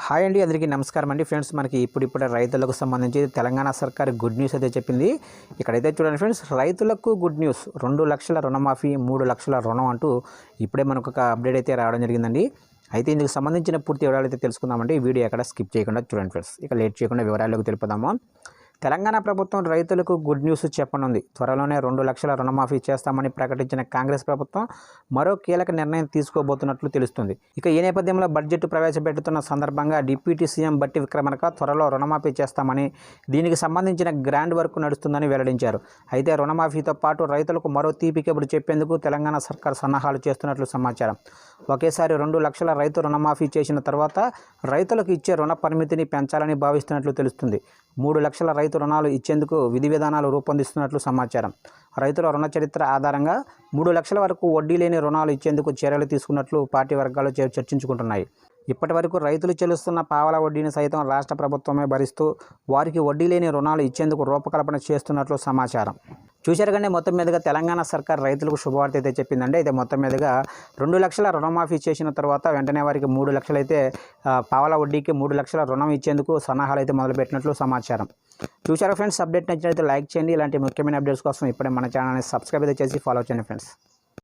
Hi అండి, అందరికీ నమస్కారం అండి. ఫ్రెండ్స్, మనకి ఇప్పుడిప్పుడే రైతులకు సంబంధించి తెలంగాణ సర్కార్ గుడ్ న్యూస్ అయితే చెప్పింది. ఇక్కడైతే చూడండి ఫ్రెండ్స్, రైతులకు గుడ్ న్యూస్. 2 లక్షల రుణమాఫీ, 3 లక్షల రుణం అంటూ ఇప్పుడే మనకు ఒక అప్డేట్ అయితే రావడం జరిగిందండి. అయితే ఇందుకు సంబంధించిన పూర్తి వివరాలు అయితే తెలుసుకుందామండి. వీడియో ఎక్కడ స్కిప్ చేయకుండా చూడండి ఫ్రెండ్స్. ఇక లేట్ చేయకుండా వివరాల్లోకి తెలుపుదాము. తెలంగాణ ప్రభుత్వం రైతులకు గుడ్ న్యూస్ చెప్పనుంది. త్వరలోనే 2 లక్షల రుణమాఫీ చేస్తామని ప్రకటించిన కాంగ్రెస్ ప్రభుత్వం మరో కీలక నిర్ణయం తీసుకోబోతున్నట్లు తెలుస్తుంది. ఇక ఈ నేపథ్యంలో బడ్జెట్ ప్రవేశపెడుతున్న సందర్భంగా డిప్యూటీ సీఎం బట్టి విక్రమార్క త్వరలో రుణమాఫీ చేస్తామని, దీనికి సంబంధించిన గ్రాండ్ వర్క్ నడుస్తుందని వెల్లడించారు. అయితే రుణమాఫీతో పాటు రైతులకు మరో తీపి కబురు చెప్పేందుకు తెలంగాణ సర్కార్ సన్నాహాలు చేస్తున్నట్లు సమాచారం. ఒకేసారి 2 లక్షల రైతు రుణమాఫీ చేసిన తర్వాత రైతులకు ఇచ్చే రుణ పరిమితిని పెంచాలని భావిస్తున్నట్లు తెలుస్తుంది. 3 లక్షల రైతు రుణాలు ఇచ్చేందుకు విధి విధానాలు రూపొందిస్తున్నట్లు సమాచారం. రైతుల రుణ చరిత్ర ఆధారంగా 3 లక్షల వరకు వడ్డీ లేని రుణాలు ఇచ్చేందుకు చర్యలు తీసుకున్నట్లు పార్టీ వర్గాలు చర్చించుకుంటున్నాయి. ఇప్పటి వరకు రైతులు చెల్లిస్తున్న పావలా వడ్డీని సైతం రాష్ట్ర ప్రభుత్వమే భరిస్తూ వారికి వడ్డీ లేని రుణాలు ఇచ్చేందుకు రూపకల్పన చేస్తున్నట్లు సమాచారం. చూశారు కానీ మొత్తం మీదుగా తెలంగాణ సర్కార్ రైతులకు శుభవార్త అయితే చెప్పిందండి. అయితే మొత్తం మీదుగా 2 లక్షల రుణమాఫీ చేసిన తర్వాత వెంటనే వారికి 3 లక్షలు అయితే పావలా వడ్డీకి 3 లక్షల రుణం ఇచ్చేందుకు సన్నాహాలు అయితే మొదలుపెట్టినట్లు సమాచారం. చూశారు ఫ్రెండ్స్, అప్డేట్ నచ్చినట్లయితే లైక్ చేయండి. ఇలాంటి ముఖ్యమైన అప్డేట్స్ కోసం ఇప్పుడే మన ఛానల్ని సబ్స్క్రైబ్ అయితే చేసి ఫాలో చేయండి ఫ్రెండ్స్.